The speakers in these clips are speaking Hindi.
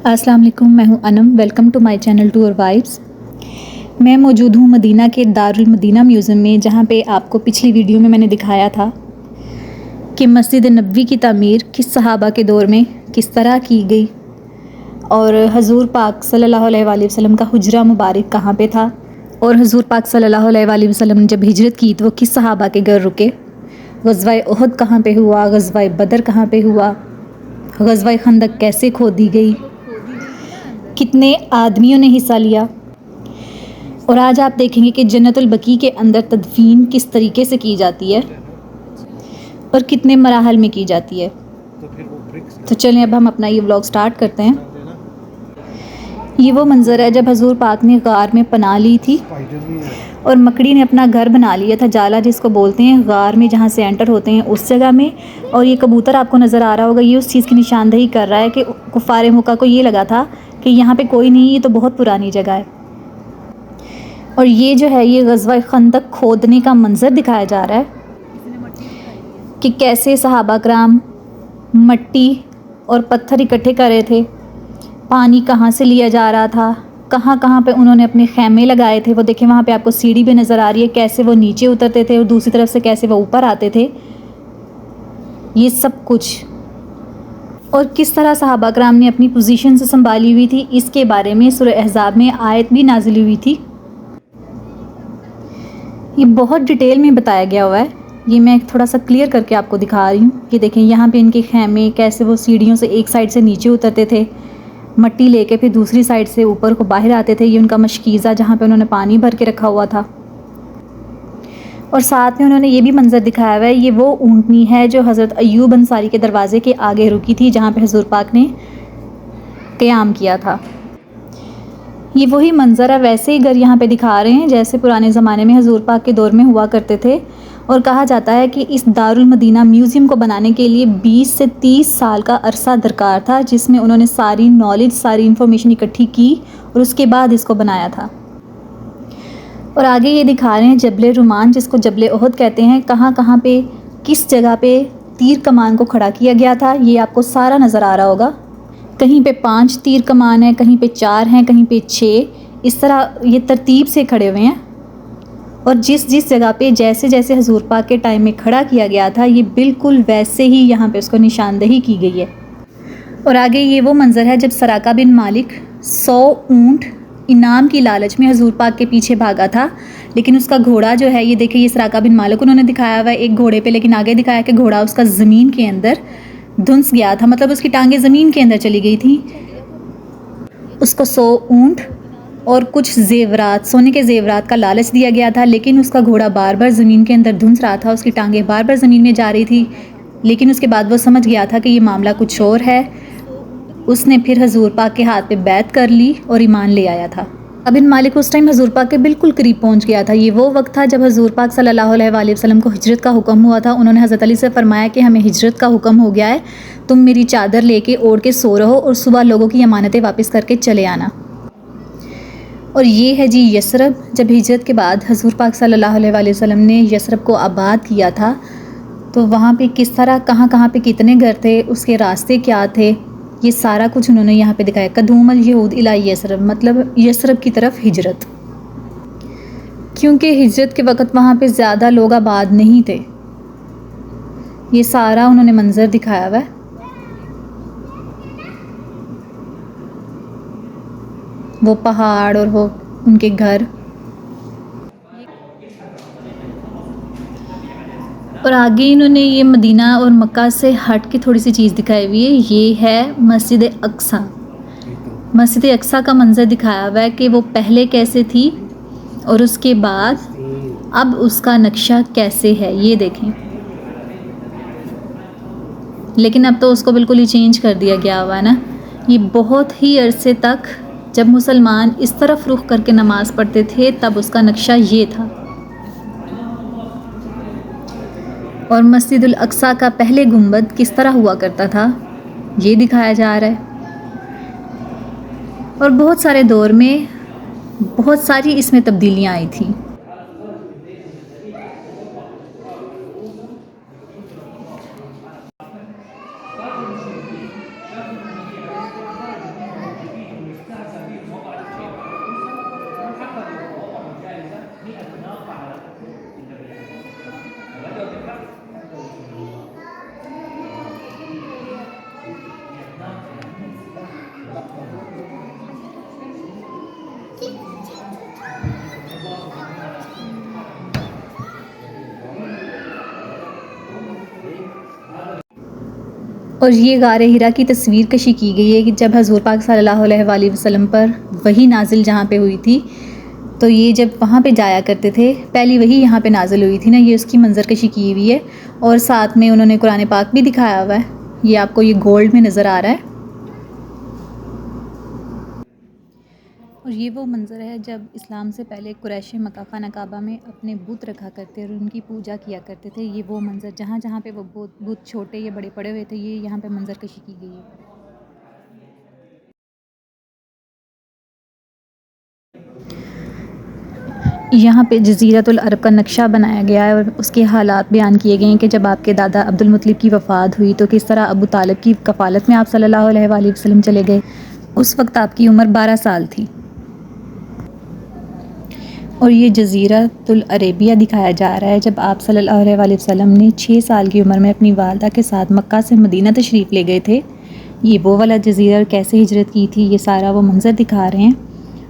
अस्सलाम वालेकुम, मैं हूं Anam. Welcome to my channel tour vibes. मैं मौजूद हूं मदीना के दारुल मदीना म्यूज़ियम में, जहां पे आपको पिछली वीडियो में मैंने दिखाया था कि मस्जिद नबवी की तामीर किस सहाबा के दौर में किस तरह की गई और हजूर पाक सल्लल्लाहु अलैहि वसल्लम का हुजरा मुबारक कहाँ पे था, और हजूर पाक सल्लल्लाहु अलैहि वसल्लम ने जब हिजरत की तो वो किस सहाबा के घर रुके, गज़वा उहद कहाँ पे हुआ, गज़वा बदर कहाँ पे हुआ, गज़वा खंदक कैसे खोदी गई, कितने आदमियों ने हिस्सा लिया। और आज आप देखेंगे कि जन्नतुल बकी के अंदर तदफीन किस तरीके से की जाती है और कितने मराहल में की जाती है। तो चलें अब हम अपना ये व्लॉग स्टार्ट करते हैं। ये वो मंज़र है जब हजूर पाक ने गार में पनाह ली थी और मकड़ी ने अपना घर बना लिया था, जाला जिसको बोलते हैं, गार में जहाँ से एंटर होते हैं उस जगह में। और ये कबूतर आपको नज़र आ रहा होगा, ये उस चीज़ की निशानदेही कर रहा है कि कुफ़ार मक्का को ये लगा था कि यहाँ पे कोई नहीं, ये तो बहुत पुरानी जगह है। और ये जो है, ये गज़वा खंदक खोदने का मंज़र दिखाया जा रहा है कि कैसे सहाबा कराम मट्टी और पत्थर इकट्ठे कर रहे थे, पानी कहाँ से लिया जा रहा था, कहाँ कहाँ पे उन्होंने अपने खैमे लगाए थे। वो देखें वहाँ पे आपको सीढ़ी भी नज़र आ रही है, कैसे वो नीचे उतरते थे और दूसरी तरफ से कैसे वो ऊपर आते थे, ये सब कुछ। और किस तरह सहाबा कराम ने अपनी पोजीशन से संभाली हुई थी, इसके बारे में सूरह अहज़ाब में आयत भी नाजिल हुई थी। ये बहुत डिटेल में बताया गया हुआ है, ये मैं थोड़ा सा क्लियर करके आपको दिखा रही हूँ। ये देखें यहाँ पे इनके खैमे, कैसे वो सीढ़ियों से एक साइड से नीचे उतरते थे, मट्टी लेके फिर दूसरी साइड से ऊपर को बाहर आते थे। ये उनका मशकीज़ा जहाँ पे उन्होंने पानी भर के रखा हुआ था। और साथ में उन्होंने ये भी मंज़र दिखाया हुआ है, ये वो ऊँटनी है जो हज़रत अय्यूब अंसारी के दरवाज़े के आगे रुकी थी, जहाँ पे हजूर पाक ने क़याम किया था। ये वही मंज़र है, वैसे ही घर यहाँ पे दिखा रहे हैं जैसे पुराने ज़माने में हजूर पाक के दौर में हुआ करते थे। और कहा जाता है कि इस दारुल मदीना म्यूज़ियम को बनाने के लिए 20 से 30 साल का अरसा दरकार था, जिसमें उन्होंने सारी नॉलेज, सारी इन्फॉर्मेशन इकट्ठी की और उसके बाद इसको बनाया था। और आगे ये दिखा रहे हैं जबल रुमान, जिसको जबल उहद कहते हैं, कहाँ कहाँ पे किस जगह पे तीर कमान को खड़ा किया गया था, ये आपको सारा नज़र आ रहा होगा। कहीं पे 5 तीर कमान है, कहीं पे 4 हैं, कहीं पे 6, इस तरह ये तरतीब से खड़े हुए हैं। और जिस जिस जगह पे जैसे जैसे हजूर पाक के टाइम में खड़ा किया गया था, ये बिल्कुल वैसे ही यहाँ पे उसको निशानदेही की गई है। और आगे ये वो मंज़र है जब सराका बिन मालिक 100 ऊँट इनाम की लालच में हजूर पाक के पीछे भागा था, लेकिन उसका घोड़ा जो है, ये देखिए, ये सराका बिन मालिक उन्होंने दिखाया हुआ है एक घोड़े पे, लेकिन आगे दिखाया कि घोड़ा उसका ज़मीन के अंदर धुंस गया था, मतलब उसकी टांगें ज़मीन के अंदर चली गई थी। उसको 100 ऊँट और कुछ जेवरात, सोने के जेवरात का लालच दिया गया था, लेकिन उसका घोड़ा बार बार ज़मीन के अंदर धुंस रहा था, उसकी टांगें बार बार ज़मीन में जा रही थी। लेकिन उसके बाद वो समझ गया था कि ये मामला कुछ और है। उसने फिर हजूर पाक के हाथ पे बैत कर ली और ईमान ले आया था। बिन मालिक उस टाइम हजूर पाक के बिल्कुल करीब पहुंच गया था। ये वो वक्त था जब हजूर पाक सल्लल्लाहु अलैहि वसल्लम को हिजरत का हुक्म हुआ था। उन्होंने हज़रत अली से फरमाया कि हमें हिजरत का हुक्म हो गया है, तुम मेरी चादर लेके ओढ़ के सो रहो और सुबह लोगों की अमानतें वापस करके चले आना। और ये है जी यसरब। जब हिजरत के बाद हजूर पाक सल्लल्लाहु अलैहि वसल्लम ने यसरब को आबाद किया था, तो वहाँ पे किस तरह, कहाँ कहाँ पे कितने घर थे, उसके रास्ते क्या थे, ये सारा कुछ उन्होंने यहाँ पे दिखाया। कदूमल यहूद इला यसरब, मतलब यसरब की तरफ हिजरत, क्योंकि हिजरत के वक़्त वहाँ पे ज़्यादा लोग आबाद नहीं थे। ये सारा उन्होंने मंज़र दिखाया हुआ है। वो पहाड़ और वो उनके घर। और आगे इन्होंने ये मदीना और मक्का से हट के थोड़ी सी चीज़ दिखाई हुई है, ये है मस्जिद अक्सा। मस्जिद अक्सा का मंज़र दिखाया हुआ है कि वो पहले कैसे थी और उसके बाद अब उसका नक्शा कैसे है, ये देखें। लेकिन अब तो उसको बिल्कुल ही चेंज कर दिया गया हुआ है ना। ये बहुत ही अरसे तक जब मुसलमान इस तरफ रुख करके नमाज़ पढ़ते थे, तब उसका नक्शा ये था। और मस्जिदुल अक्सा का पहले गुंबद किस तरह हुआ करता था, ये दिखाया जा रहा है। और बहुत सारे दौर में बहुत सारी इसमें तब्दीलियाँ आई थी। और ये गारे हिरा की तस्वीर कशी की गई है कि जब हज़ूर पाक सल्लल्लाहु अलैहि वसल्लम पर वही नाजिल जहाँ पे हुई थी, तो ये जब वहाँ पे जाया करते थे, पहली वही यहाँ पे नाजिल हुई थी ना, ये उसकी मंजर कशी की हुई है। और साथ में उन्होंने कुरान पाक भी दिखाया हुआ है, ये आपको ये गोल्ड में नज़र आ रहा है। और ये वो मंज़र है जब इस्लाम से पहले कुरैश मक्का खाना काबा में अपने बुत रखा करते और उनकी पूजा किया करते थे। ये वो मंज़र जहाँ जहाँ पे वो बुत छोटे या बड़े पड़े हुए थे, ये यहाँ पे मंज़र कशी की गई है। यहाँ पे जज़ीरतुल अरब का नक्शा बनाया गया है और उसके हालात बयान किए गए हैं कि जब आपके दादा अब्दुल मुत्तलिब की वफ़ात हुई तो किस तरह अबू तालिब की कफ़ालत में आप सल्लल्लाहु अलैहि वसल्लम चले गए। उस वक्त आपकी उम्र 12 साल थी। और ये जज़ीरतुल अरेबिया दिखाया जा रहा है जब आप सल्लल्लाहु अलैहि वसल्लम ने 6 साल की उम्र में अपनी वालदा के साथ मक्का से मदीना तशरीफ़ ले गए थे। ये वो वाला जज़ीरा कैसे हिजरत की थी, ये सारा वो मंज़र दिखा रहे हैं।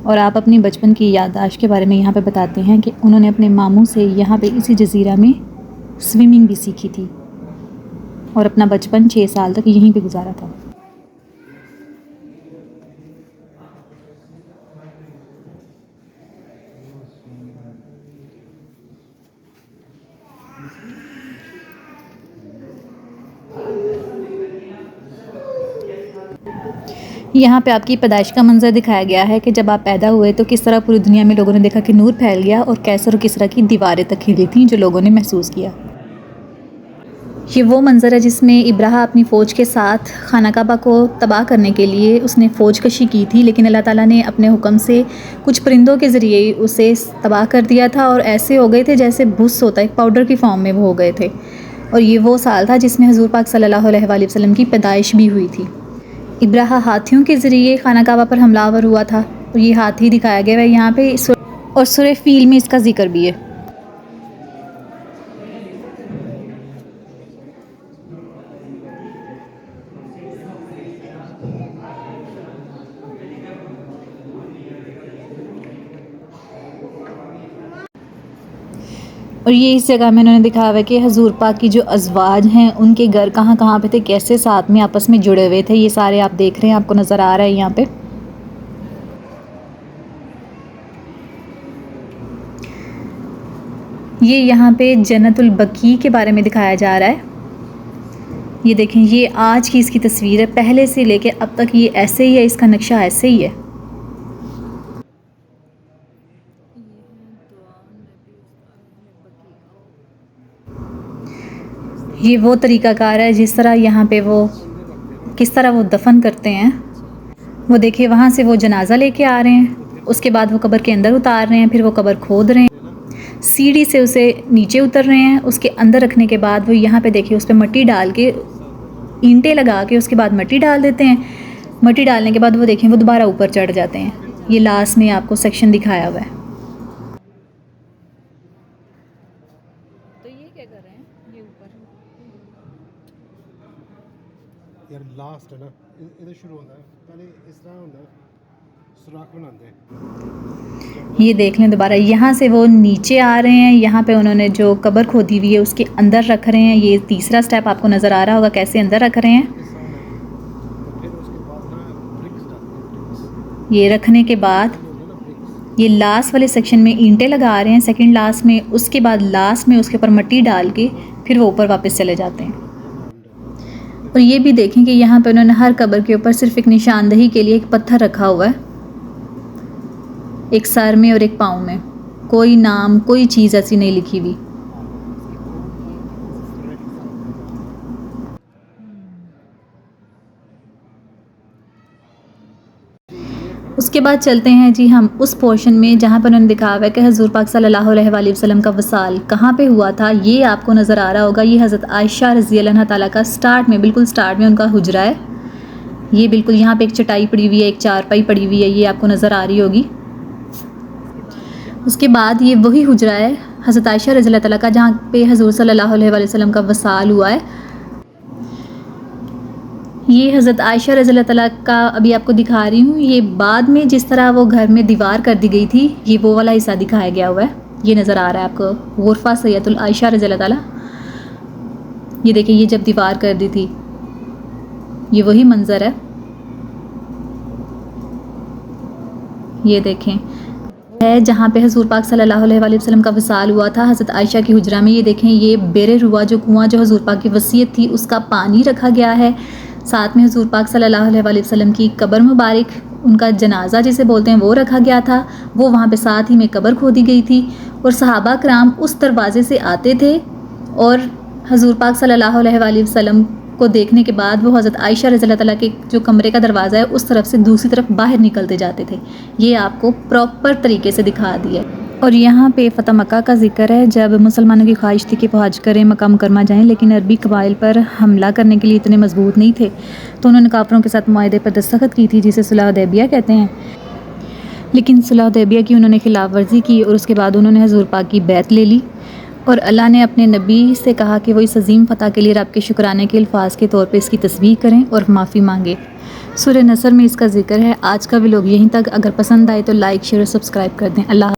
और आप अपनी बचपन की याददाश्त के बारे में यहाँ पे बताते हैं कि उन्होंने अपने मामू से यहाँ पे इसी जज़ीरा में स्विमिंग भी सीखी थी और अपना बचपन 6 साल तक यहीं पे गुजारा था। यहाँ पे आपकी पैदाइश का मंजर दिखाया गया है कि जब आप पैदा हुए तो किस तरह पूरी दुनिया में लोगों ने देखा कि नूर फैल गया और कैसर और किसरा की दीवारें तक हिली थीं जो लोगों ने महसूस किया। ये वो मंज़र है जिसमें इब्राहा अपनी फ़ौज के साथ खाना काबा को तबाह करने के लिए उसने फ़ौज कशी की थी, लेकिन अल्लाह ताला ने अपने हुक्म से कुछ परिंदों के ज़रिए उसे तबाह कर दिया था और ऐसे हो गए थे जैसे भुस होता है, एक पाउडर की फॉर्म में वो हो गए थे। और ये वो साल था जिसमें हज़ूर पाक सल्लल्लाहु अलैहि वसल्लम की पैदाइश भी हुई थी। इब्राहा हाथियों के ज़रिए खाना काबा पर हमलावर हुआ था और ये हाथी दिखाया गया है यहाँ पे और सूरह फ़ील में इसका जिक्र भी है। और ये इस जगह में उन्होंने दिखाया हुआ है कि हज़ूर पाक की जो अज़वाज हैं उनके घर कहाँ कहाँ पे थे, कैसे साथ में आपस में जुड़े हुए थे, ये सारे आप देख रहे हैं, आपको नज़र आ रहा है यहाँ पे। ये यहाँ पे जन्नतुल बकी के बारे में दिखाया जा रहा है। ये देखें, ये आज की इसकी तस्वीर है, पहले से लेके अब तक ये ऐसे ही है, इसका नक्शा ऐसे ही है। ये वो तरीक़ाकार है जिस तरह यहाँ पे वो किस तरह वो दफन करते हैं। वो देखिए वहाँ से वो जनाजा लेके आ रहे हैं, उसके बाद वो कब्र के अंदर उतार रहे हैं, फिर वो कब्र खोद रहे हैं, सीढ़ी से उसे नीचे उतर रहे हैं, उसके अंदर रखने के बाद वो यहाँ पे देखिए उस पर मट्टी डाल के ईंटें लगा के उसके बाद मट्टी डाल देते हैं। मट्टी डालने के बाद वो देखें वो दोबारा ऊपर चढ़ जाते हैं। ये लास्ट में आपको सेक्शन दिखाया हुआ है। तो ये क्या कर रहे हैं ये ऊपर? यार लास्ट है ना, इधर शुरू होता है, पहले इस तरह होता है, सुराख बनाते हैं। ये देख लें दोबारा, यहाँ से वो नीचे आ रहे हैं, यहाँ पे उन्होंने जो कब्र खोदी हुई है उसके अंदर रख रहे हैं। ये तीसरा स्टेप आपको नज़र आ रहा होगा कैसे अंदर रख रहे हैं। फिर उसके बाद ना ब्रिक्स डालते हैं, ये रखने के बाद ये लास्ट वाले सेक्शन में ईंटें लगा रहे हैं, सेकंड लास्ट में, उसके बाद लास्ट में उसके ऊपर मिट्टी डाल के फिर वो ऊपर वापस चले जाते हैं। और ये भी देखें कि यहाँ पे उन्होंने हर कब्र के ऊपर सिर्फ एक निशानदही के लिए एक पत्थर रखा हुआ है, एक सर में और एक पाँव में, कोई नाम कोई चीज़ ऐसी नहीं लिखी हुई। उसके बाद चलते हैं जी हम उस पोर्शन में जहाँ पर उन्होंने दिखा हुआ है कि हज़ूर पाक सल्लल्लाहु अलैहि वसल्लम का वसाल कहाँ पे हुआ था। ये आपको नज़र आ रहा होगा, ये हज़रत आयशा रज़ी अल्लाह ताला का स्टार्ट में, बिल्कुल स्टार्ट में उनका हुजरा है। ये बिल्कुल यहाँ पे एक चटाई पड़ी हुई है, एक चारपाई पड़ी हुई है, ये आपको नज़र आ रही होगी। उसके बाद ये वही हुजरा है हज़रत आयशा रज़ी अल्लाह ताला का जहाँ पे हज़ूर सल्लल्लाहु अलैहि वसल्लम का वसाल हुआ है। ये हज़रत आयशा रज़ियल्लाहु तआला का अभी आपको दिखा रही हूँ। ये बाद में जिस तरह वो घर में दीवार कर दी गई थी, ये वो वाला हिस्सा दिखाया गया हुआ है। ये नज़र आ रहा है आपको गुरफ़ा सैयदुल आयशा रज़ियल्लाहु तआला। ये देखिए, ये जब दीवार कर दी थी, ये वही मंज़र है। ये देखें है जहाँ पे हुज़ूर पाक सल्लल्लाहु अलैहि वसल्लम का विसाल हुआ था हज़रत आयशा की हुजरा में। ये देखें, ये बेरे रुआ जो कुआँ जो हुज़ूर पाक की वसीयत थी उसका पानी रखा गया है। साथ में हुज़ूर पाक सल्लल्लाहु अलैहि वसल्लम की कब्र मुबारक, उनका जनाजा जिसे बोलते हैं, वो रखा गया था। वो वहाँ पे साथ ही में कब्र खोदी गई थी और सहाबा कराम उस दरवाज़े से आते थे और हुज़ूर पाक सल्लल्लाहु अलैहि वसल्लम को देखने के बाद वो हज़रत आयशा रज़ियल्लाहु तआला के जो कमरे का दरवाज़ा है उस तरफ से दूसरी तरफ बाहर निकलते जाते थे। ये आपको प्रॉपर तरीके से दिखा दिया। और यहाँ पे फ़तह मक्का का ज़िक्र है, जब मुसलमानों की ख्वाहिश थी कि वो हज करें, मक्का मुकरमा जाएँ, लेकिन अरबी कबाइल पर हमला करने के लिए इतने मजबूत नहीं थे, तो उन्होंने काफिरों के साथ मुआहदे पर दस्तखत की थी, जिसे सुलह हुदैबिया कहते हैं। लेकिन सुलह हुदैबिया की उन्होंने खिलाफ वर्जी की और उसके बाद उन्होंने हुज़ूर पाक की बैत ले ली और अल्लाह ने अपने नबी से कहा कि वो इस अजीम फ़तह के लिए रब के शुक्राने के अल्फाज के तौर पे इसकी तस्बीह करें और माफ़ी मांगे। सूरह नसर में इसका जिक्र है। आज का व्लॉग यहीं तक। अगर पसंद आए तो लाइक, शेयर और सब्सक्राइब कर दें। अल्लाह।